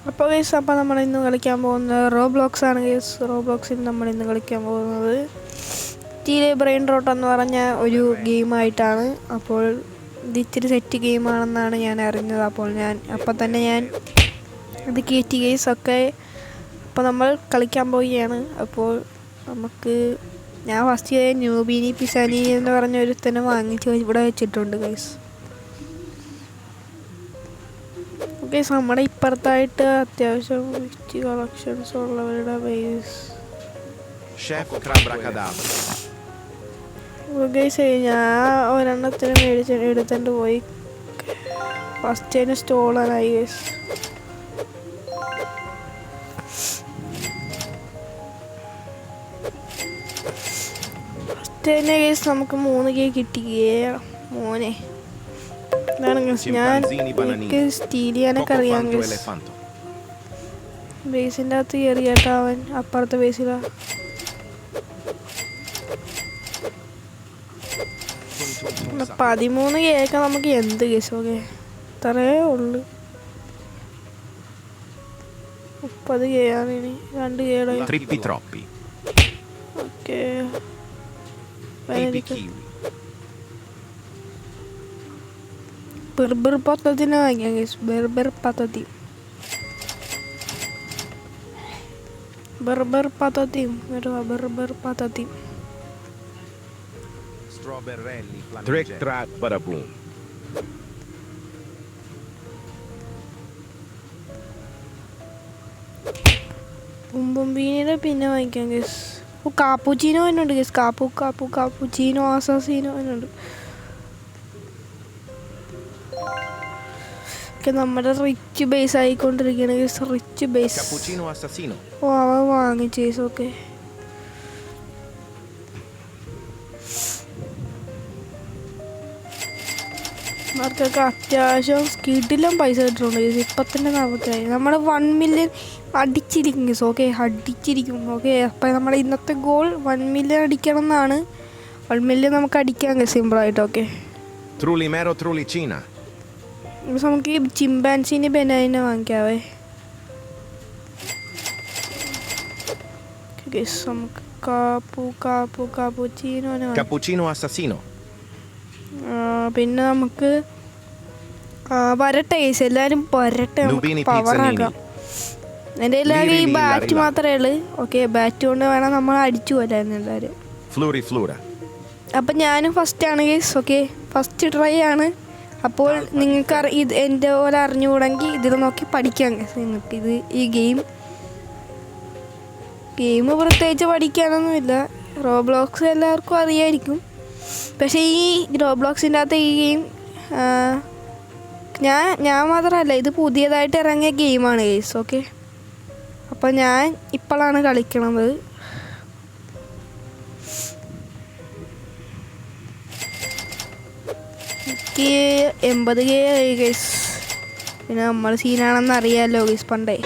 അപ്പോൾ ഗൈസ്, അപ്പോൾ നമ്മളിന്ന് കളിക്കാൻ പോകുന്നത് റോബ്ലോക്സ് ആണ് ഗൈസ്. റോബ്ലോക്സിൽ നമ്മളിന്ന് കളിക്കാൻ പോകുന്നത് ടീലെ ബ്രെയിൻ റോട്ട് എന്ന് പറഞ്ഞ ഒരു ഗെയിമായിട്ടാണ്. അപ്പോൾ ഇത് ഇച്ചിരി സെറ്റ് ഗെയിമാണെന്നാണ് ഞാൻ അറിഞ്ഞത്. അപ്പോൾ തന്നെ ഞാൻ ഇത് കയറ്റി ഗൈസ് ഒക്കെ. അപ്പോൾ നമ്മൾ കളിക്കാൻ പോവുകയാണ്. അപ്പോൾ ഞാൻ ഫസ്റ്റ് ന്യൂബീനി പിസാനി എന്ന് പറഞ്ഞ ഒരുത്തനെ വാങ്ങിച്ച് ഇവിടെ വെച്ചിട്ടുണ്ട് ഗൈസ്. ഗൈസ്, നമ്മുടെ ഇപ്പുറത്തായിട്ട് അത്യാവശ്യം റിച്ച് കളക്ഷൻസ് ഉള്ളവരുടെ ബേസ് ഗൈസ്. ഞാൻ ഒരെണ്ണത്തിന് എടുത്തിട്ട് പോയി. ഫസ്റ്റ് തന്നെ സ്റ്റോളനായി ഗൈസ്. ഫസ്റ്റ് തന്നെ ഗൈസ് നമുക്ക് 3K കിട്ടിയേ മോനെ. ഞാൻ സ്റ്റീൽ ചെയ്യാനൊക്കെ അറിയാം. ബേസിൻ്റെ അകത്ത് കയറിയാട്ടോ അവൻ. അപ്പുറത്തെ ബേസിലാ. $13K നമുക്ക് എന്ത് കേസ്. ഓക്കെ, ഇത്രയേ ഉള്ളു. 30K ആണ് ഇനി. 2K. ഓക്കെ, ബർബർ പദ്ധതിനെ വാങ്ങിയാൽ ഗൈസ്. ബർബർ പദ്ധതി ബുംബുംബീനിയുടെ പിന്നെ വാങ്ങിക്കാം ഗൈസ്. കാപ്പുച്ചീനോ എന്നുണ്ട് ഗൈസ്. കാപ്പുച്ചീനോ ആസാസീനോ എന്നുണ്ട്. നമ്മുടെ റിച്ച് ബേസ് ആയിക്കൊണ്ടിരിക്കുകയാണ്. Rich base. ഓ, അവ വാങ്ങിച്ചു ഗൈസ്. ഓക്കെ, അവർക്കൊക്കെ അത്യാവശ്യം സ്കിഡിലും പൈസ കിട്ടുന്നുണ്ട് ഗൈസ്. ഇപ്പം തന്നെ നമുക്കായി നമ്മുടെ 1 മില്യൺ അടിച്ചിരിക്കും ഗൈസ്. ഓക്കെ, അടിച്ചിരിക്കും. ഓക്കെ, അപ്പം നമ്മുടെ ഇന്നത്തെ ഗോൾ 1 മില്യൺ അടിക്കണം എന്നാണ്. 1 മില്യൺ നമുക്ക് അടിക്കാം ഗൈസ്, സിമ്പിളായിട്ട്. ഓക്കെ, നമുക്ക് ഈ ചിമ്പാൻസിന് ബനാന വാങ്ങിക്കാവേ ഗൈസ്. നമുക്ക് കാപ്പുച്ചീനോ. പിന്നെ നമുക്ക് വരട്ടെ ഗൈസ്, എല്ലാവരും വരട്ടെ. പവറാക്കാം. എൻ്റെ എല്ലാവരും ഈ ബാറ്റ് മാത്രമേ ഉള്ളൂ. ഓക്കെ, ബാറ്റ് കൊണ്ട് വേണം നമ്മൾ അടിച്ചു പോലായിരുന്നു എല്ലാവരും. അപ്പം ഞാനും ഫസ്റ്റാണ് ഗൈസ്. ഓക്കെ, ഫസ്റ്റ് ട്രൈ ആണ്. അപ്പോൾ നിങ്ങൾക്ക് ഇത് എൻ്റെ പോലെ അറിഞ്ഞുകൂടെങ്കിൽ ഇതിൽ നോക്കി പഠിക്കാം ഗൈസ്. നിങ്ങൾക്ക് ഈ ഗെയിം പ്രത്യേകിച്ച് പഠിക്കാനൊന്നുമില്ല. റോബ്ലോക്സ് എല്ലാവർക്കും അറിയായിരിക്കും. പക്ഷേ ഈ റോബ്ലോക്സിൻ്റെ അകത്ത് ഈ ഗെയിം ഞാൻ മാത്രമല്ല, ഇത് പുതിയതായിട്ട് ഇറങ്ങിയ ഗെയിമാണ് ഗൈസ്. ഓക്കെ, അപ്പോൾ ഞാൻ ഇപ്പോഴാണ് കളിക്കണത്. എനിക്ക് 80K ആയി ഗൈസ്. പിന്നെ നമ്മൾ സീനാണെന്ന് അറിയാമല്ലോ ഗൈസ് പണ്ടേ.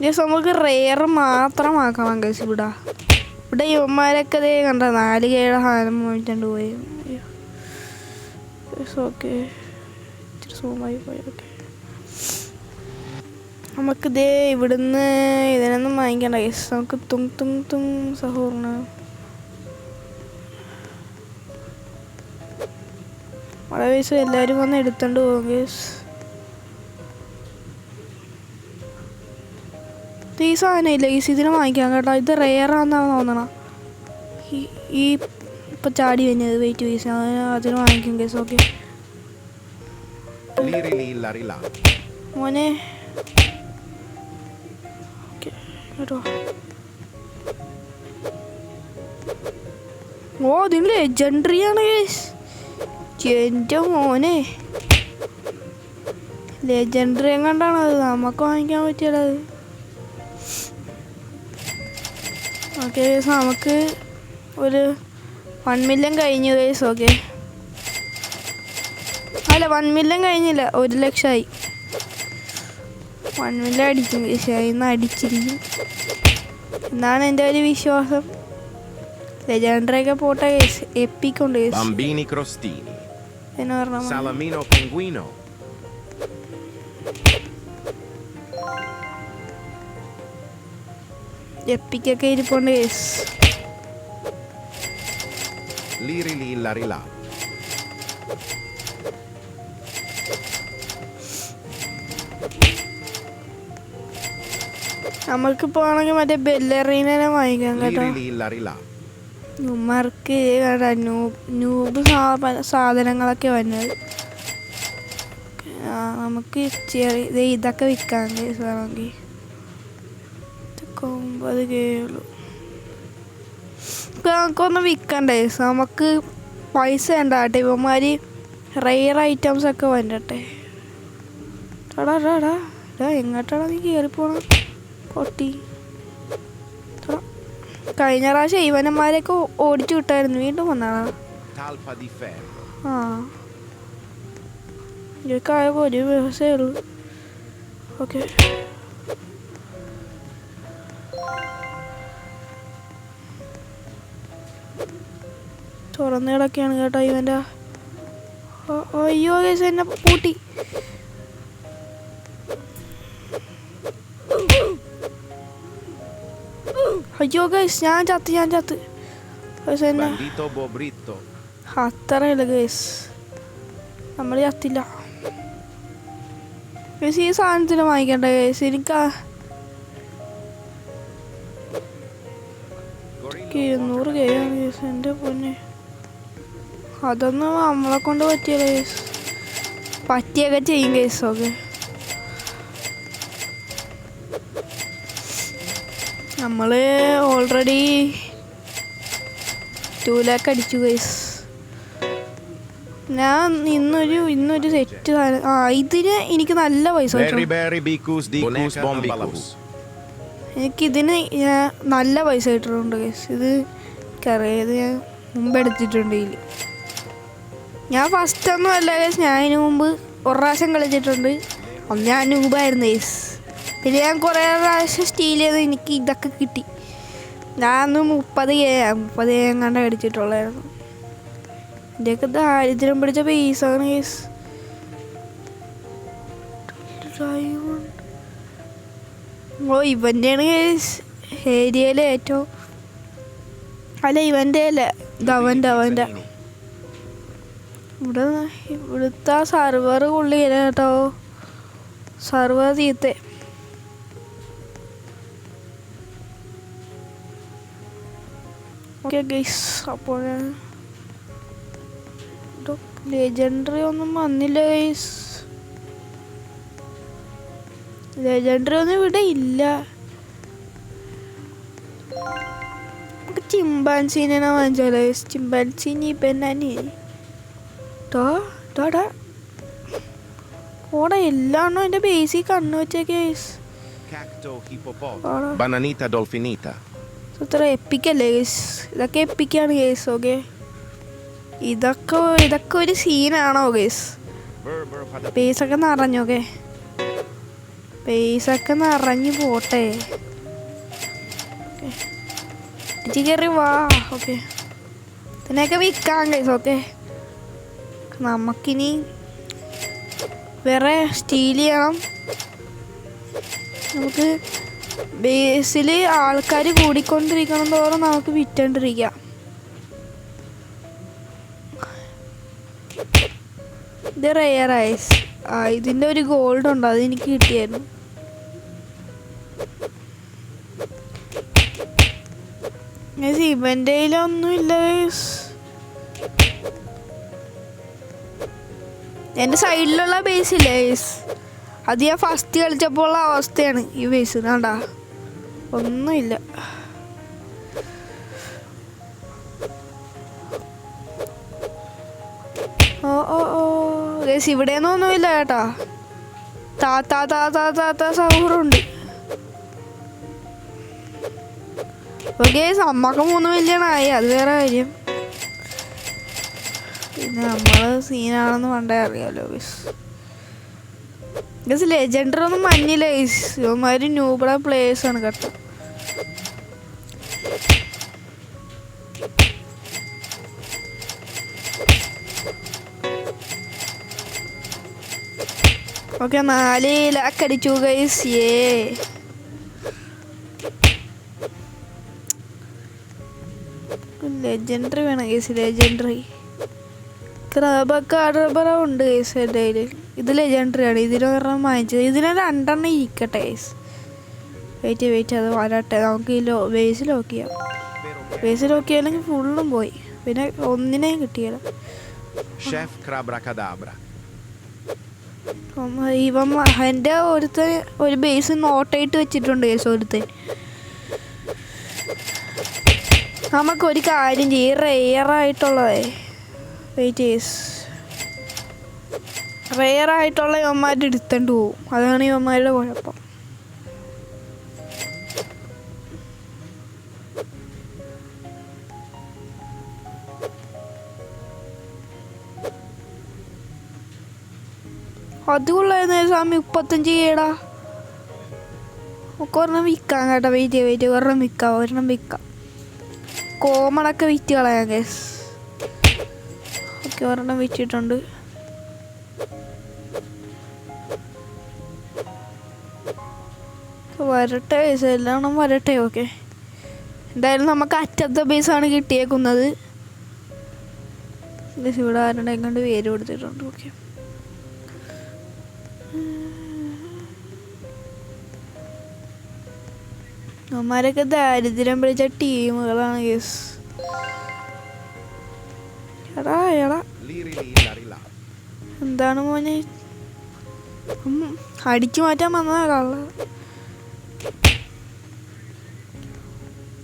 ഗൈസ്, നമുക്ക് റെയർ മാത്രമാക്കണം ഗൈസ്. ഇവിടെ യുവന്മാരൊക്കെ ഇതേ കണ്ട 4K സാധനം വാങ്ങിച്ചുകൊണ്ട് പോയി. ഓക്കെ, ഇച്ചിരി സൂമായി പോയി. ഓക്കെ, നമുക്കിതേ ഇവിടുന്ന് ഇതിനൊന്നും വാങ്ങിക്കണ്ട ഗൈസ്. നമുക്ക് തും സഹോർണ മഴ വയസ്സ് എല്ലാവരും വന്ന് എടുത്തോണ്ട് പോകും ഗൈസ്. ഈ സാധനം ഇല്ല ഗൈസ്, ഇതിനെ വാങ്ങിക്കാം കേട്ടോ. ഇത് റെയറാന്നാണ് തോന്നണം. ഈ ഇപ്പം ചാടി വന്നത് വെയിറ്റ് ഗൈസ്, അതിന് വാങ്ങിക്കും ഗൈസ്. ഓക്കെ മോനെ. ഓ, ഇതിന് ലെജൻഡറിയാണ് ഗൈസ്. എൻ്റെ മോനെ, ലെജൻഡറി എങ്ങാണ്ടാണ് അത്. നമുക്ക് വാങ്ങിക്കാൻ പറ്റിയത്. ഓക്കെ ഗൈസ്, നമുക്ക് ഒരു 1 മില്യൺ കഴിഞ്ഞു ഗൈസ്. ഓക്കെ, അല്ല 1 മില്യൺ കഴിഞ്ഞില്ല, 1 ലക്ഷമായി. 1 മില്യൺ അടിക്കും ഗൈസ്. ഇന്ന് അടിച്ചിരിക്കും എന്നാണ് എൻ്റെ ഒരു വിശ്വാസം. ലെജൻഡറി ഒക്കെ പോട്ടെ ഗൈസ്. എപ്പിക് ഉണ്ട് ഗൈസ്. Bambini crostini. എന്ന് പറഞ്ഞാൽ Salamino pinguino. എപ്പിക് ഒക്കെ ഇരിപ്പുണ്ട് ഗൈസ്. Liri lilla. നമ്മൾക്കിപ്പോൾ ആണെങ്കിൽ മറ്റേ ബെല്ലറീനെ വാങ്ങിക്കാം കേട്ടോ. Liri lilla. ഉമ്മർക്ക് നൂബ് സാധനങ്ങളൊക്കെ വന്നത്. നമുക്ക് ചെറിയ ഇതൊക്കെ വിൽക്കാൻ വേണമെങ്കിൽ 9 കേളു നമുക്കൊന്ന് വിൽക്കണ്ടേ. നമുക്ക് പൈസ വേണ്ടാട്ടെ. ഇവന്മാര് റെയർ ഐറ്റംസ് ഒക്കെ വരട്ടെ. എങ്ങോട്ടാണ് നീ കയറിപ്പോണം പൊട്ടി? കഴിഞ്ഞ പ്രാവശ്യം ഇവനന്മാരെയൊക്കെ ഓടിച്ചു വിട്ടായിരുന്നു. വീണ്ടും വന്നാണ്. ആ ഇതൊക്കെ ആയപ്പോൾ ഒരു വ്യവസ്ഥയേ ഉള്ളൂ. ഓക്കെ തുറന്നു കിടക്കുകയാണ് കേട്ടോ ഇവൻ്റെ. അയ്യോ ഗൈസ് എന്നെ പൂട്ടി. അയ്യോ ഗൈസ് ഞാൻ ചത്ത് ഗൈസ് എന്നെ. അത്രയില്ല ഗൈസ്, നമ്മൾ ചത്തില്ല ഗൈസ്. ഈ സാധനത്തിന് വാങ്ങിക്കണ്ട ഗൈസ്. എനിക്ക് 200 കേയാണ് ഗൈസ്. എൻ്റെ പൊന്നെ, അതൊന്നും നമ്മളെ കൊണ്ട് പറ്റിയല്ല ഗൈസ്. പറ്റിയൊക്കെ ചെയ്യും ഗൈസ്. ഓക്കെ നമ്മൾ ഓൾറെഡി 2 ലാക്ക് അടിച്ചു ഗൈസ്. ഞാൻ ഇന്നൊരു സെറ്റ് ഇതിന് എനിക്ക് നല്ല പൈസ എനിക്കിതിന് നല്ല പൈസ കിട്ടുന്നുണ്ട് ഗൈസ്. ഇത് കറിയത് ഞാൻ മുമ്പ് എടുത്തിട്ടുണ്ട്. ഇതിൽ ഞാൻ ഫസ്റ്റ് ഒന്നും അല്ല ഗൈസ്. ഞാൻ അതിന് മുമ്പ് ഒരു പ്രാവശ്യം കളിച്ചിട്ടുണ്ട്. അന്ന് ഞാൻ നൂബായിരുന്നു ഗൈസ്. പിന്നെ ഞാൻ കുറേ പ്രാവശ്യം സ്റ്റീൽ ചെയ്ത് എനിക്ക് ഇതൊക്കെ കിട്ടി. ഞാനന്ന് 30K എങ്ങാണ്ട് അടിച്ചിട്ടുള്ളായിരുന്നു. എൻ്റെയൊക്കെ ദാരിദ്ര്യം പിടിച്ച പൈസയാണ് ഗൈസ്. ഓ ഇവൻ്റെയാണ് ഗൈസ് ഏരിയയിലെ ഏറ്റവും അല്ല ഇവൻ്റെ അല്ല അവൻ്റെ ഇവിടുത്തെ സർവർ കൊള്ളിയില്ല കേട്ടോ. സർവർ തീർത്തേ. ഓക്കെ ഗൈസ്, അപ്പോൾ ലെജൻഡറി ഒന്നും വന്നില്ല ഗൈസ്. ലെജൻഡറി ഒന്നും ഇവിടെ ഇല്ല. നമുക്ക് ചിമ്പാൻസീനെ വാങ്ങിച്ചാലോ ഗൈസ്. ചിമ്പാൻസീനി പെന്നാനി ഓടെ എല്ലാണോ എൻ്റെ ബേസിൽ കണ്ണു വെച്ചേക്ക് ഗൈസ്. Bananita dolfinita. ഇത്ര എപ്പിക്കല്ലേ ഗൈസ്. ഇതൊക്കെ എപ്പിക്കാണ് ഗൈസ്. ഓക്കെ ഇതൊക്കെ ഒരു സീനാണോ ഗൈസ്. പേസൊക്കെ നിറഞ്ഞു. ഓക്കെ പേസൊക്കെ നിറഞ്ഞു പോട്ടെ. ഇടിച്ച് കയറി വാ. ഓക്കെ ഇതിനെയൊക്കെ വിൽക്കാം ഗൈസ്. ഓക്കെ നമുക്കിനി വേറെ സ്റ്റീൽ ചെയ്യണം. നമുക്ക് ബേസിൽ ആൾക്കാർ കൂടിക്കൊണ്ടിരിക്കണം തോറും നമുക്ക് വിറ്റോണ്ടിരിക്കാം. ഇത് റെയർ ഐസ്. ഇതിൻ്റെ ഒരു ഗോൾഡ് ഉണ്ട്, അത് എനിക്ക് കിട്ടിയായിരുന്നു. ഇവൻ്റെ കയ്യിലൊന്നും ഇല്ല ഗൈസ്. എൻ്റെ സൈഡിലുള്ള ബേസ് ഇല്ല ഗൈസ്. അത് ഞാൻ ഫസ്റ്റ് കളിച്ചപ്പോൾ ഉള്ള അവസ്ഥയാണ് ഈ ബേസ്. കണ്ടാ ഒന്നുമില്ല. ഓ ഗൈസ് ഇവിടെയൊന്നും ഒന്നുമില്ല കേട്ടാ. താത്ത സൗഹൃദമുണ്ട്. ഓക്കെ അമ്മക്ക് 3 മില്യണായി, അത് വേറെ കാര്യം. പിന്നെ നമ്മള് സീനാണെന്ന് പണ്ടേ അറിയാലോ ഗൈസ്. ലെജൻഡറി ഒന്നും മഞ്ഞില്ല ഗൈസ്. ഇവന്മാര് ന്യൂബിള പ്ലേയേഴ്സാണ് കേട്ടോ. ഓക്കെ 4 ലാക്ക് അടിച്ചു ഗൈസ്. ലെജൻഡറി വേണം ഗൈസ്. ലെജൻഡറി ക്രബക്കാർബറ ഉണ്ട് ഗൈസ് എൻ്റെ കയ്യിൽ. ഇത് ലെജൻഡറി ആണ്. ഇതിനൊരെണ്ണം വാങ്ങിച്ചത്. ഇതിന് 2 എണ്ണം ഇരിക്കട്ടെ ഗൈസ്. വെയിറ്റ് അത് വരട്ടെ. നമുക്ക് ഈ ബേസ് ലോക്ക് ചെയ്യാം. ബേസ് ലോക്ക് ചെയ്യാനെങ്കിൽ ഫുള്ളും പോയി. പിന്നെ ഒന്നിനെയും കിട്ടിയല്ല. Chef Crabra-Cadabra. ഇവൻ എൻ്റെ ഒരു ബേസ് നോട്ടായിട്ട് വെച്ചിട്ടുണ്ട് ഗൈസ് ഒരുത്തൻ. നമുക്കൊരു കാര്യം ചെയ്യും. റെയറായിട്ടുള്ളതേ വെയിറ്റ് ചെയ്സ്. റെയറായിട്ടുള്ള ഇവന്മാരുടെ എടുത്തോണ്ട് പോവും. അതാണ് ഇവന്മാരുടെ കുഴപ്പം. അതുകൊള്ളായിരുന്നു സ്വാമി. 35 കേടാ. ഒക്കെ ഒരെണ്ണം വിൽക്കാം കേട്ടോ. വെയിറ്റ് ഒരെണ്ണം വിൽക്കാം. കോമണൊക്കെ വിറ്റ് കളയാം ഗൈസ്. ഓക്കെ ഒരെണ്ണം വിറ്റിട്ടുണ്ട്. വരട്ടെ ഗൈസ്. എല്ലാം വരട്ടെ. ഓക്കെ എന്തായാലും നമുക്ക് അറ്റത്തെ ബേസാണ് കിട്ടിയേക്കുന്നത്. ഗൈസ് ഇവിടെ ആരുടെ കണ്ട് പേര് കൊടുത്തിട്ടുണ്ട്. ഓക്കെ അവന്മാരൊക്കെ ദാരിദ്ര്യം പിടിച്ച ടീമുകളാണ് ഗൈസ്. എടാ Liri la. എന്താണ് മോനെ അടിച്ചു മാറ്റാൻ വന്നതാ കള്ള.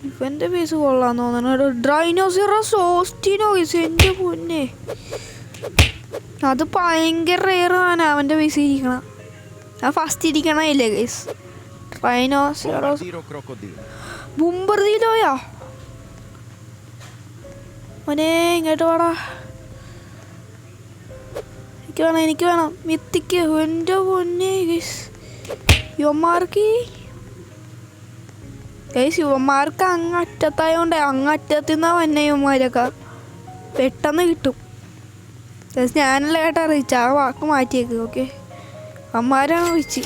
ഇവന്റെ പീസ് കൊള്ളാന്ന് തോന്നണ. ഡ്രൈനോസിറോസ്റ്റീനോ ഗൈസ്. എൻ്റെ പൊന്നെ അത് ഭയങ്കര റെയറാണ് അവൻ്റെ പീസ് ഇരിക്കണം. ആ ഫസ്റ്റ് ഇരിക്കണമില്ലേ ഗൈസ്. Bombardiro crocodilo. ബുംബർദിലോയാ മോനെ ഇങ്ങോട്ട് വാടാ. എനിക്ക് വേണം മിത്തിക്ക്. എൻ്റെ പൊന്നെ ഗൈസ്. യുവന്മാർക്ക് അങ്ങറ്റത്തായോണ്ട് അങ്ങറ്റത്തിന്നാ വന്നെ യുവന്മാരൊക്കെ പെട്ടെന്ന് കിട്ടും. ഞാനല്ല കേട്ടാ റിച്ച്. ആ വാക്ക് മാറ്റിയേക്ക്. Okay അമ്മാരാണ് rich.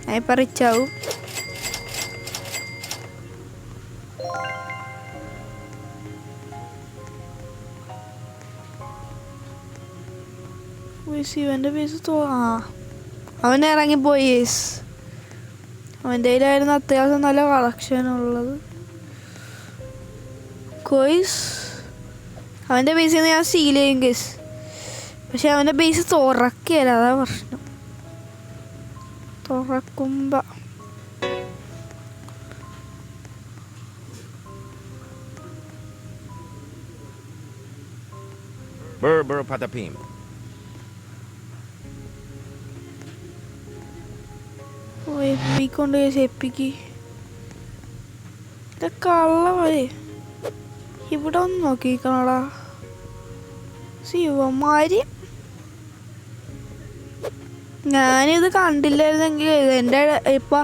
ഞാനിപ്പോൾ റിച്ചാവും. ഇവൻ്റെ പീസ് അവൻ ഇറങ്ങിപ്പോയി. അവൻ്റെ കയ്യിലായിരുന്നു അത്യാവശ്യം നല്ല കളക്ഷൻ ഉള്ളത്. കോയ്സ് അവൻ്റെ ബേസിൽ നിന്ന് ഞാൻ സീൽ ചെയ്യും കേസ്. പക്ഷെ അവൻ്റെ ബേസ് തുറക്കുകയല്ല. അതാ പ്രശ്നം. തുറക്കുമ്പോൾ Burr patapim. എപ്പിക്കൊണ്ട് കേസ്. എപ്പിക്ക് ഇതൊക്കെ കള്ളവരെ. ഇവിടെ ഒന്ന് നോക്കിക്കണടാ. ശിവന്മാര് ഞാനിത് കണ്ടില്ലായിരുന്നെങ്കിൽ എൻ്റെ ഇപ്പം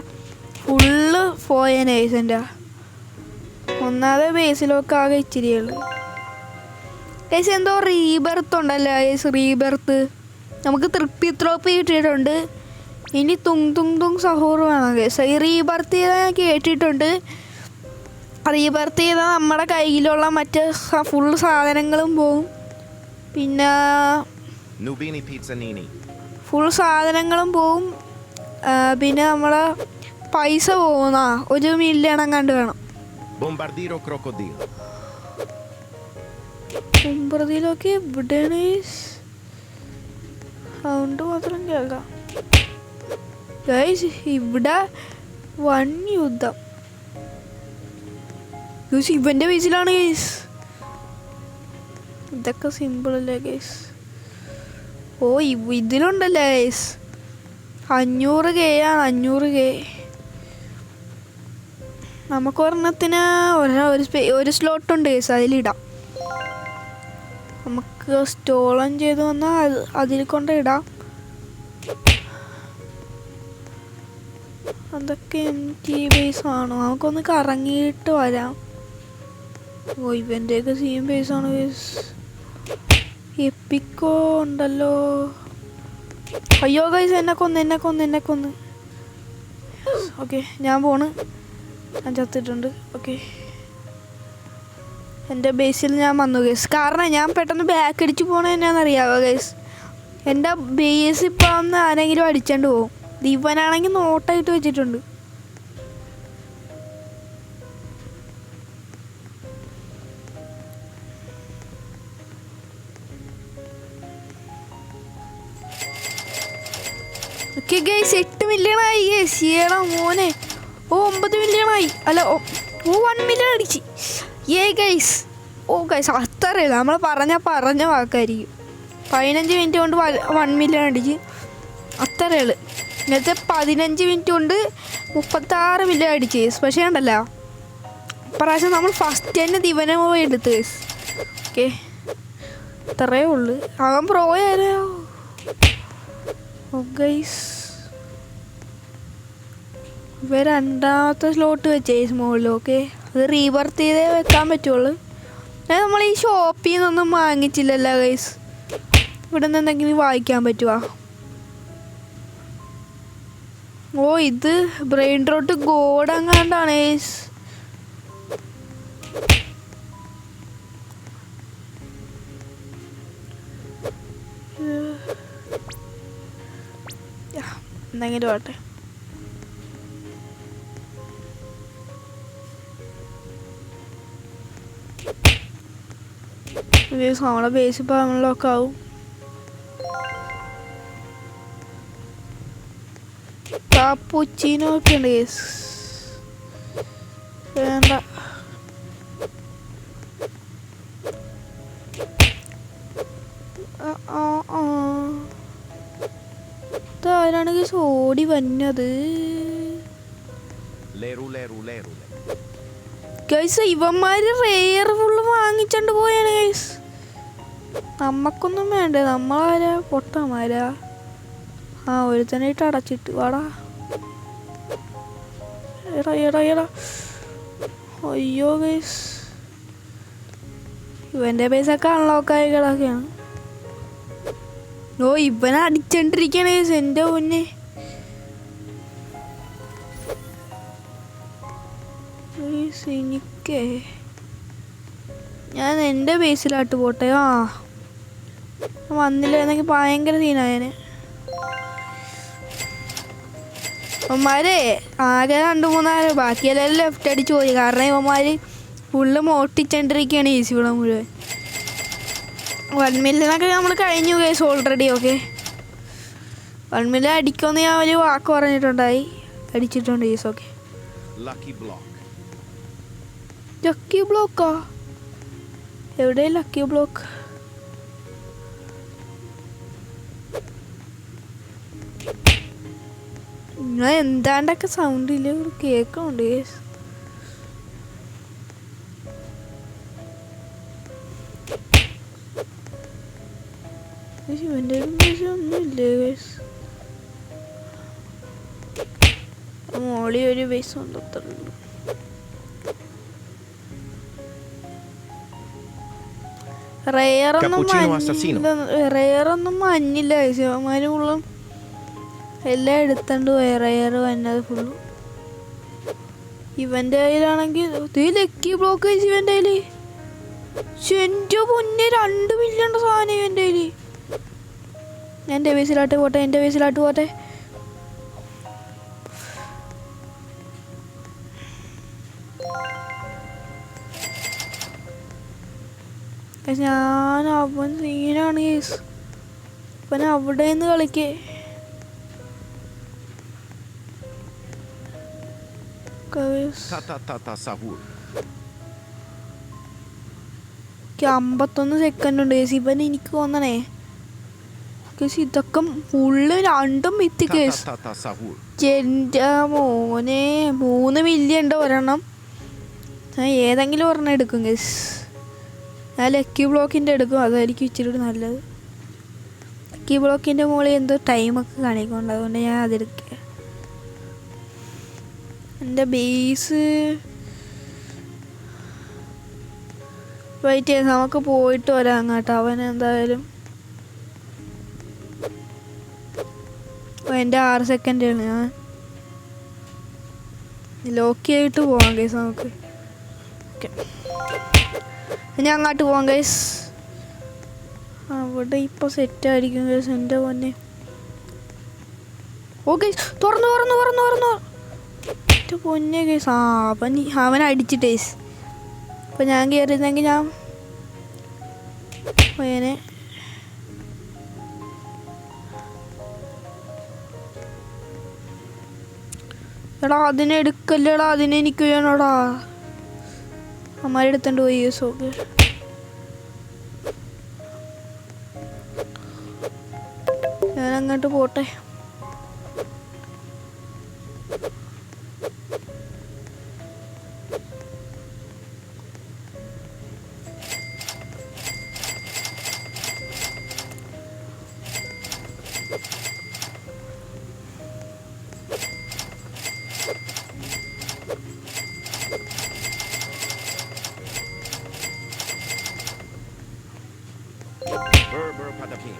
ഫുള്ള് പോയേനെ എൻ്റെ. ഒന്നാമതെ ബേസിലൊക്കെ ആകെ ഇച്ചിരിയുള്ളു കേസ്. എന്തോ റീബർത്ത് ഉണ്ടല്ലോ കേസ്. റീബർത്ത് നമുക്ക് തൃപ്തി ത്രോപ്പ് കിട്ടിയിട്ടുണ്ട്. ഇനി തുങ് സഹൂർ വേണം കേസ്. ഈ റീബർത്ത് ചെയ്താൽ ഞാൻ കേട്ടിട്ടുണ്ട്. റീബർത്ത് ചെയ്താൽ നമ്മുടെ കയ്യിലുള്ള മറ്റ് ഫുള്ള് സാധനങ്ങളും പോവും. പിന്നെ Nubini Pizzanini. ഫുൾ സാധനങ്ങളും പോവും. പിന്നെ നമ്മളെ പൈസ പോകുന്ന 1 മില്യൺ കണ്ട് വേണം. Bombardiro crocodilo. ബുംബർദിലൊക്കെ എവിടെയാണ് സൗണ്ട് മാത്രം കേൾക്കാം ഗൈസ്. ഇവിടെ വൻ യുദ്ധം. ഇവൻ്റെ ബേസിലാണ് ഗൈസ്. ഇതൊക്കെ സിമ്പിൾ അല്ലേ ഗൈസ്. ഓ ഇതിലുണ്ടല്ലേ ഗൈസ്. 500K ആണ്. 500K നമുക്ക് ഒരെണ്ണത്തിന് ഒരു സ്ലോട്ടുണ്ട് ഗൈസ്. അതിലിടാം. നമുക്ക് സ്റ്റോളൻ ചെയ്ത് വന്നാൽ അതിൽ കൊണ്ട് ഇടാം. അതൊക്കെ empty ബേസ് ആണ്. നമുക്കൊന്ന് കറങ്ങിയിട്ട് വരാം. ഓ ഇവൻ്റെയൊക്കെ സെയിം ബേസാണ് ഗൈസ്. എപ്പിക്കോ ഉണ്ടല്ലോ. അയ്യോ ഗൈസ്, എന്നെ കൊന്ന്. ഓക്കെ, ഞാൻ പോണ്. ഞാൻ ചത്തിട്ടുണ്ട്. ഓക്കെ, എൻ്റെ ബേസിൽ ഞാൻ വന്നു ഗൈസ്. കാരണം ഞാൻ പെട്ടെന്ന് ബാക്ക് അടിച്ച് പോകണത് എന്നാണെന്നറിയാവോ ഗൈസ്? എൻ്റെ ബേസ് ഇപ്പം ഒന്ന് ആരെങ്കിലും അടിച്ചോണ്ട് പോകും. ഇവനാണെങ്കിൽ നോട്ടായിട്ട് വെച്ചിട്ടുണ്ട്. ഓക്കെ ഗൈസ്, 8 മില്യണായി ഗൈസ്. ഏടാ മോനെ. ഓ 9 മില്യണായി. അല്ല, ഓ 1 മില്യൺ അടിച്ച്. ഗൈസ്. ഓ ഗൈസ്, അത്രയില്ല. നമ്മൾ പറഞ്ഞ വാക്കായിരിക്കും. 15 മിനിറ്റ് കൊണ്ട് 1 മില്യൺ അടിച്ച്. അത്രയുള്ളു. ഇന്നത്തെ 15 മിനിറ്റ് കൊണ്ട് 36 മില്യൺ അടിച്ച് ഗൈസ്. പക്ഷേ ഉണ്ടല്ലോ, പ്രാവശ്യം നമ്മൾ ഫസ്റ്റ് തന്നെ ദിവനം പോയി എടുത്ത് ഗൈസ്. ഓക്കെ, അത്രയേ ഉള്ളു. അവൻ പ്രോ ആയാലോ. ഓ ഗൈസ്, ഇവ രണ്ടാമത്തെ സ്ലോട്ട് വെച്ചേ മുകളിൽ. ഓക്കെ, അത് റീബർത്ത് ചെയ്തേ വെക്കാൻ പറ്റുള്ളൂ. നമ്മൾ ഈ ഷോപ്പിൽ നിന്നൊന്നും വാങ്ങിച്ചില്ലല്ലോ ഗൈസ്. ഇവിടെ നിന്ന് എന്തെങ്കിലും വാങ്ങിക്കാൻ പറ്റുമോ? ഓ, ഇത് ബ്രെയിൻ റോട്ട് ഗോഡ് അങ്ങാണ്ടാണ് ഗൈസ്. എന്തെങ്കിലും ആട്ടെ. നമ്മളെ ബേസ് ഇപ്പം അൺലോക്ക് ആവും. കാപ്പുച്ചീനോ ഒക്കെ ഉണ്ട് കേസ്. വേണ്ട. ഇതാരാണ് കേസ് ഓടി വന്നത്? ഗൈസ്, ഇവന്മാര് റെയർ ഫുള്ള് വാങ്ങിച്ചോണ്ട് പോയാണ് ഗൈസ്. നമ്മക്കൊന്നും വേണ്ടേ? നമ്മളാരാ പൊട്ടന്മാരാ? ആ, ഒരുത്തനായിട്ട് അടച്ചിട്ട് വാടാ. എടാ. അയ്യോ ഗൈസ്, ഇവന്റെ പൈസൊക്കെ അൺലോക്കായി കിടക്കുകയാണ്. ഓ, ഇവനെ അടിച്ചോണ്ടിരിക്കണ ഗൈസ്. എൻ്റെ മുന്നേ എനിക്കേ, ഞാൻ എൻ്റെ ബേസിലാട്ട് പോട്ടെ. ആ, വന്നില്ല എന്നെങ്കിൽ ഭയങ്കര സീനായനെ. ഇവന്മാരെ ആകെ 2-3 ബാക്കിയെല്ലാം ലെഫ്റ്റ് അടിച്ച് പോയി. കാരണം ഇവന്മാർ ഫുള്ള് മോട്ടിച്ചോണ്ടിരിക്കുകയാണ് ഈസി ഇവിടെ മുഴുവൻ. 1 മില്യണൊക്കെ നമ്മൾ കഴിഞ്ഞു കേസ് ഓൾറെഡി. ഓക്കെ, 1 മില്യൺ അടിക്കുമെന്ന് ഞാൻ ഒരു വാക്ക് പറഞ്ഞിട്ടുണ്ടായി. അടിച്ചിട്ടുണ്ട് ഈസ്. Okay, lucky ബ്ലോക്കാ? എവിടെ ലക്കി ബ്ലോക്ക്? ഞാൻ എന്താണ്ടൊക്കെ സൗണ്ട് ഇല്ല, കേൾക്കുന്നുണ്ട്. ഇവൻ്റെ ഒന്നുമില്ലേ ഗൈസ്? മോളി ഒരു പൈസ കൊണ്ടുത്തരുള്ളൂ. റെയറൊന്നും മഞ്ഞില്ല ഗൈസ്. അവന്മാര് ഫുള്ളും എല്ലാം എടുത്തോണ്ട് പോയ റെയർ വന്നത് ഫുള്ളും. ഇവൻ്റെ കയ്യിലാണെങ്കിൽ ലക്കി ബ്ലോക്ക് കഴിച്ച് ഇവൻ്റെ കയ്യിൽ. എൻ്റെ മുന്നേ 2 മില്യൺ സാധനം ഇവൻ്റെ കയ്യിൽ. എൻ്റെ ബേസിലാട്ട് പോട്ടെ. ഞാൻ അവൻ സീനാണ് കേസ്. അവൻ അവിടെ നിന്ന് കളിക്കേ. 51 സെക്കൻഡ് ഉണ്ട് കേസ്. ഇവൻ എനിക്ക് തോന്നണേ കേസ് ഇതൊക്കെ ഫുള്ള് 2 മിത്തി കേസ്. എൻ്റെ മോനെ 3 മില്യൺ ഉണ്ട് ഒരെണ്ണം. ഞാൻ ഏതെങ്കിലും ഒരെണ്ണം എടുക്കും കേസ്. ഞാൻ ലക്കി ബ്ലോക്കിൻ്റെ എടുക്കും, അതായിരിക്കും ഇച്ചിരി നല്ലത്. ലക്കി ബ്ലോക്കിൻ്റെ മുകളിൽ എന്തോ ടൈമൊക്കെ കാണിക്കുന്നുണ്ട്, അതുകൊണ്ട് ഞാൻ അതെടുക്കുക. എൻ്റെ ബേസ് വെയിറ്റ് ചെയ്യാം, നമുക്ക് പോയിട്ട് വരാം അങ്ങോട്ട്. അവൻ എന്തായാലും എൻ്റെ 6 സെക്കൻഡാണ്. ഞാൻ ലോക്ക് ചെയ്തിട്ട് പോവാം ഗൈസ് നമുക്ക്. ഓക്കെ, ഇനി അങ്ങോട്ട് പോവാം ഗൈസ്. അവിടെ ഇപ്പോൾ സെറ്റായിരിക്കും ഗൈസ്. എൻ്റെ പൊന്നെ. ഓ ഗൈസ്, തുറന്നു എൻ്റെ പൊന്നെ ഗൈസ്. അവൻ അടിച്ചിട്ട് ഗൈസ്. അപ്പോൾ ഞാൻ കയറിയിരുന്നെങ്കിൽ ഞാൻ അങ്ങനെ എടാ അതിനെ എടുക്കല്ലടാ, അതിനെ എനിക്ക് വേണോടാ. അമ്മാരെടുത്തോണ്ട് പോയി സോക്ക്. ഞാൻ അങ്ങോട്ട് പോട്ടെ. Burr patapim.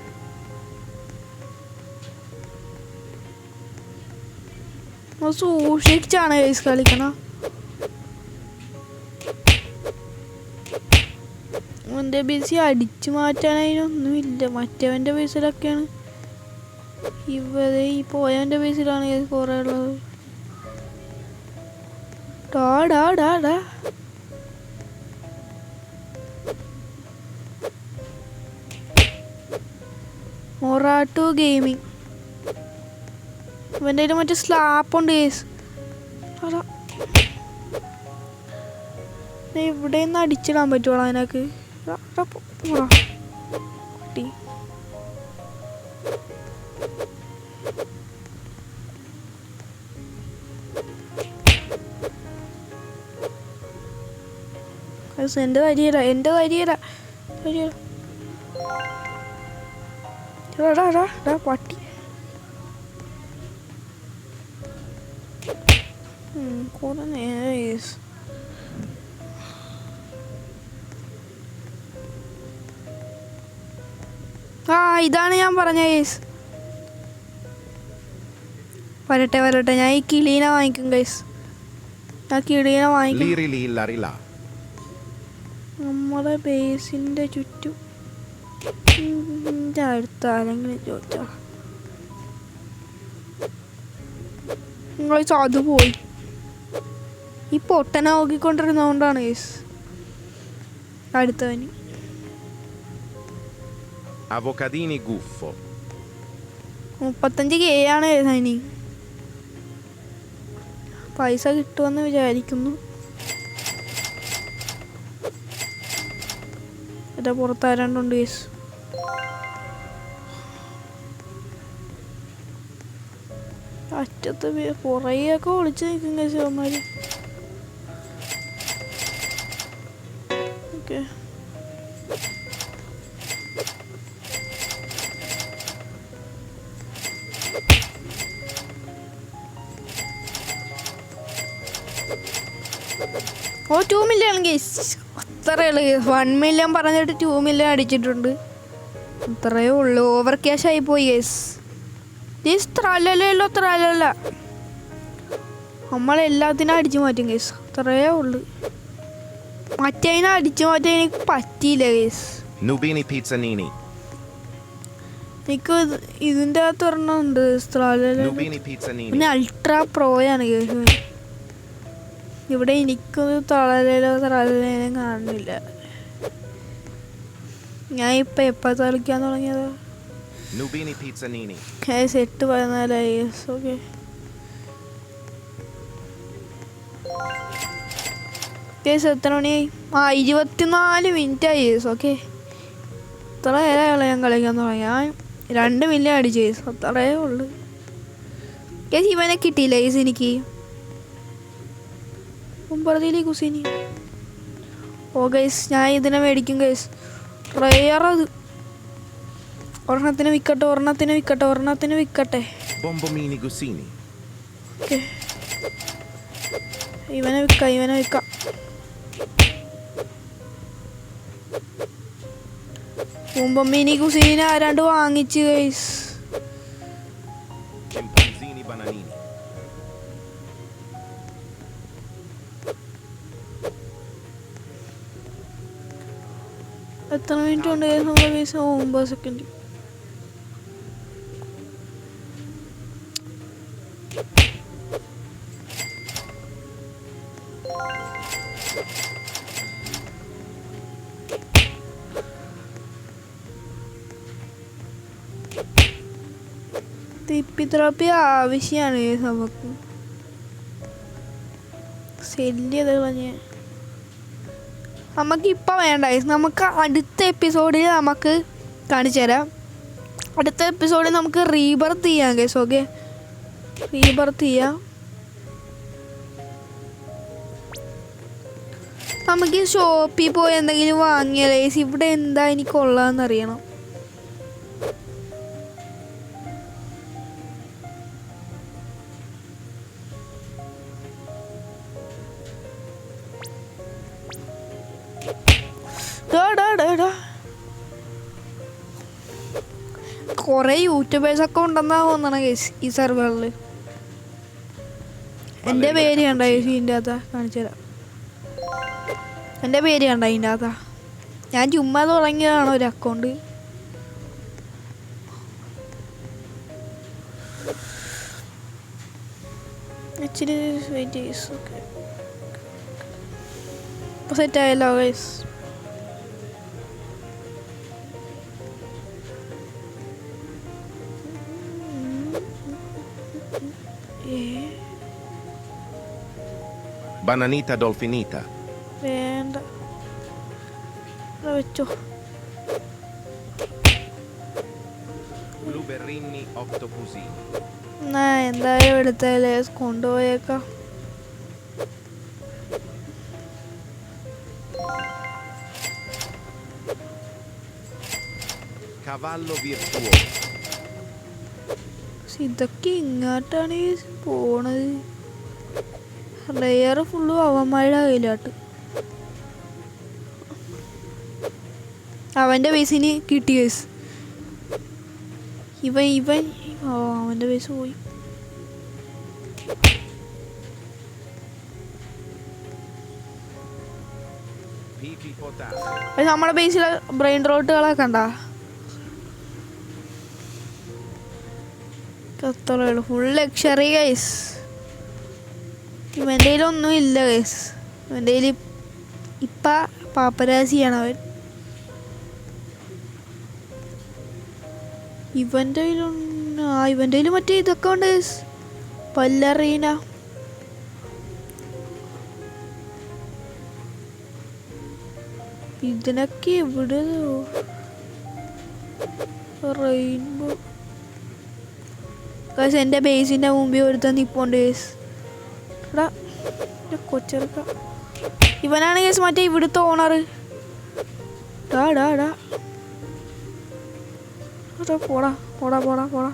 സൂക്ഷിച്ചാണ് ഗൈസ് കളിക്കണം. എൻ്റെ ബേസ് അടിച്ചു മാറ്റാനതിനൊന്നുമില്ല. മറ്റവൻ്റെ ബേസിലൊക്കെയാണ്. ഈ പോയവൻ്റെ ബേസിലാണ് കുറേ ഉള്ളത്. ഡാ മൊറാട്ടോ ഗെയിമിങ്. ഇവൻ്റെ കയ്യിൽ മറ്റേ സ്ലാപ്പുണ്ട് കേസ്. അതാ ഇവിടെ നിന്ന് അടിച്ചിടാൻ പറ്റുള്ളൂ അതിനൊക്കെ. എൻ്റെ വരിയല്ല പട്ടി. കുറേ നേരം ഇതാണ് ഞാൻ പറഞ്ഞ കേസ്. വരട്ടെ ഞാൻ ഈ കിളീനെ വാങ്ങിക്കും ഗൈസ്. ഞാൻ കിളീനെ വാങ്ങിക്കും. നമ്മുടെ ബേസിൻ്റെ ചുറ്റും അടുത്ത ആരെങ്കിലും ചോദിച്ചാ അത് പോയി. ഈ പൊട്ടനെ നോക്കിക്കൊണ്ടിരുന്നതുകൊണ്ടാണ് കേസ്. അടുത്തവന് Avocadini guffo. 35K ആണ് അതിന്. പൈസ കിട്ടുമെന്ന് വിചാരിക്കുന്നു. എൻ്റെ പുറത്താരാണ്ടുണ്ട് കേസ്. അറ്റത്ത് പുറയൊക്കെ ഒളിച്ച് നിൽക്കും കേസ് അവന്മാർ. ഓക്കെ, ഓ 2 മില്യൺ കേസ്. അത്രയേ ഉള്ളൂ. 1 മില്യൺ പറഞ്ഞിട്ട് 2 മില്യൺ അടിച്ചിട്ടുണ്ട്. അത്രയേ ഉള്ളൂ. ഓവർ ക്യാഷ് ആയി പോയി കേസ്. ത്രല്ല നമ്മളെല്ലാത്തിനും അടിച്ചു മാറ്റും കേസ്. അത്രയേ ഉള്ളു. മറ്റേതിനെ അടിച്ചു മാറ്റാൻ എനിക്ക് പറ്റിയില്ല കേസ്. Nubini Pizzanini. എനിക്ക് ഇതിൻ്റെ അകത്ത് ഒരെണ്ണമുണ്ട്. Nubini Pizzanini. പിന്നെ അൾട്രാ പ്രോയാണ് കേസ്. ഇവിടെ എനിക്കൊരു തളരേലും കാണുന്നില്ല. ഞാൻ ഇപ്പം എപ്പോൾ കളിക്കാൻ തുടങ്ങിയത്? Nubini Pizzanini. 8:14 yes. Okay, case എത്ര മണിയായി? 24 മിനിറ്റ് ആയി കേസ്. ഓക്കെ, ഇത്ര നേരമുള്ള ഞാൻ കളിക്കാൻ തുടങ്ങി. ഞാൻ 2 മില്യൺ അടിച്ചു കേസ്. അത്രയേ ഉള്ളു കേസ്. ഇവനെ കിട്ടിയില്ല കേസ് എനിക്ക്. മുമ്പറതിയിലെ കുസീനി. ഓ ഗൈസ്, ഞാൻ ഇതിനെ മേടിക്കും ഗൈസ്. റയറത് ഒരെണ്ണത്തിന് വിക്കട്ടെ. Bombomini Gussini. ഓക്കെ, ഇവനെ വിൽക്കാം. മുമ്പ് മിനി കുസീനെ ആരാണ്ട് വാങ്ങിച്ച് ഗൈസ്. Chimpanzini bananini. എത്ര മിനിറ്റ് ഉണ്ട് നമ്മുടെ ഗൈസ്? 9 സെക്കൻഡ്. തിപ്പിത്രപ്പി ആവശ്യമാണ് നമുക്ക്. ശല്യത് കളഞ്ഞ് നമുക്കിപ്പോൾ വേണ്ട. നമുക്ക് അടുത്ത എപ്പിസോഡിൽ നമുക്ക് കാണിച്ചു തരാം. അടുത്ത എപ്പിസോഡിൽ നമുക്ക് റീബർത്ത് ചെയ്യാം കേസ്. ഓക്കെ, റീബർത്ത് ചെയ്യാം. നമുക്ക് ഷോപ്പിൽ പോയി എന്തെങ്കിലും വാങ്ങിയ കേസ്. ഇവിടെ എന്താ എനിക്ക് കൊള്ളാമെന്നറിയണം. കുറെ യൂട്യൂബേഴ്സൊക്കെ ഉണ്ടെന്നാ തോന്നണ കേസ് ഈ സെർവറിൽ. എൻ്റെ പേര് കണ്ട കേസ് ഇതിൻ്റെ അകത്താ. കാണിച്ചു തരാം. എൻ്റെ പേര് കണ്ട ഇതിൻ്റെ അകത്താ. ഞാൻ ചുമ്മാ തുടങ്ങിയതാണ് ഒരു അക്കൗണ്ട്. ഇച്ചിരി വെയിറ്റ് ചെയ്സ്. ഓക്കെ, ഇപ്പോൾ സെറ്റായല്ലോ ഗൈസ്. Bananita dolfinita. വേണ്ട, വെച്ചോ. Blueberrini octopusini. എന്നാ എന്തായാലും എടുത്താലേ കൊണ്ടുപോയേക്കാം. Cavallo virtuoso. ഇതൊക്കെ ഇങ്ങോട്ടാണ് പോണത്. റെയർ ഫുള്ളും അവന്മാരുടെ കയ്യിലാട്ട്. അവൻ്റെ ബേസിന് കിട്ടി കേസ്. ഇവൻ അവൻ്റെ ബേസ് പോയി. Pipi potassio. നമ്മുടെ ബേസിലെ ബ്രെയിൻ റോട്ടുകളൊക്കെ ഉണ്ടാ. Full luxury guys. ഇവൻ്റെ കയ്യിലൊന്നും ഇല്ല ഗൈസ്. ഇവൻ്റെ കയ്യിൽ ഇപ്പം പാപ്പരാസിയാണ് അവൻ. ഇവൻ്റെ കയ്യിൽ മറ്റേ ഇതൊക്കെ ഉണ്ട് ഗൈസ്. പല്ലറീന. ഇതിനൊക്കെ എവിടെ റെയിൻബോ ഗൈസ്. എൻ്റെ ബേസിൻ്റെ മുമ്പിൽ ഒരുത്തൻ നിപ്പുണ്ട് ഗൈസ്. എടാ കൊച്ചെടുക്ക. ഇവനാണ് ഗൈസ് മറ്റേ ഇവിടുത്തെ ഓണർ. പോടാ പോടാ പോടാ പോടാ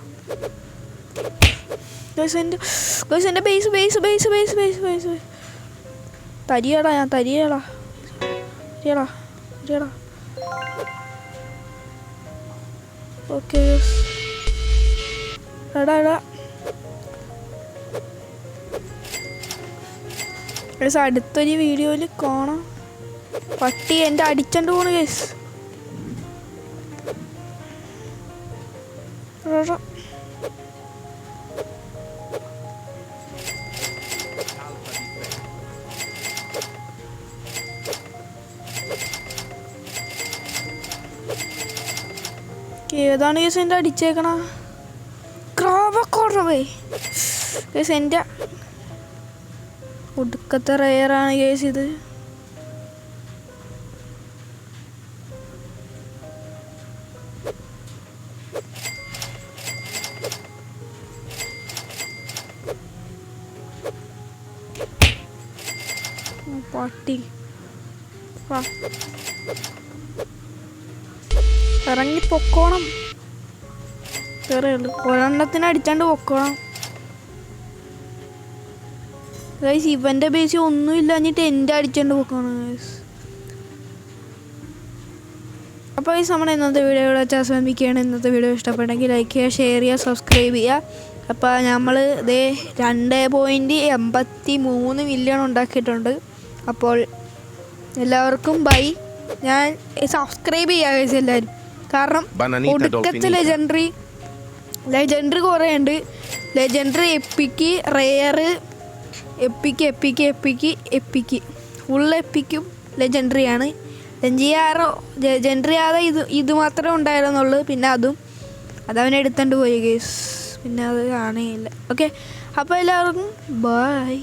ഗൈസ്. എൻ്റെ ബേസ് തരിയടാ. ഞാൻ തരിയടാ. ഓക്കെ എടാ അടുത്തൊരു വീഡിയോയിൽ കാണാം. പട്ടി എൻ്റെ അടിച്ചോണ്ട് പോണ് കേസ്. ഏതാണ് കേസ് എൻ്റെ അടിച്ചേക്കണ? ക്രാബക്കോറവേ കേസ്. എൻ്റെ ഒടുക്കത്തെ റെയറാണ് കേസ് ഇത്. പട്ടി ഇറങ്ങി പൊക്കോണം. കയറുള്ളൂ. ഒരെണ്ണത്തിന് അടിച്ചാണ്ട് പൊക്കോണം ഗൈസ്. ഇവൻ്റെ ബേസ് ഒന്നുമില്ല എന്നിട്ട് എൻ്റെ അടിച്ചാണ്ട് പൊക്കണം ഗൈസ്. അപ്പോൾ ഈ സമയം ഇന്നത്തെ വീഡിയോ ഇവിടെ വെച്ച് അവസാനിപ്പിക്കുകയാണ്. ഇന്നത്തെ വീഡിയോ ഇഷ്ടപ്പെട്ടെങ്കിൽ ലൈക്ക് ചെയ്യുക, ഷെയർ ചെയ്യുക, സബ്സ്ക്രൈബ് ചെയ്യുക. അപ്പോൾ നമ്മൾ ഇതേ 2.83 മില്യൺ ഉണ്ടാക്കിയിട്ടുണ്ട്. അപ്പോൾ എല്ലാവർക്കും ബൈ. ഞാൻ സബ്സ്ക്രൈബ് ചെയ്യുക എല്ലാവരും, കാരണം ഒടുക്കത്ത് ലെജൻഡറി കുറേ ഉണ്ട്. Legendary, epic, rare, epic full എപ്പിക്കും ലെജൻഡറിയാണ്. ലെജൻഡറി ആതെ ഇത് മാത്രമേ ഉണ്ടായിരുന്നുള്ളൂ. പിന്നെ അതവനെ എടുത്തോണ്ട് പോയി ഗേസ്, പിന്നെ അത് കാണുകയില്ല. ഓക്കെ, അപ്പോൾ എല്ലാവർക്കും ബൈ.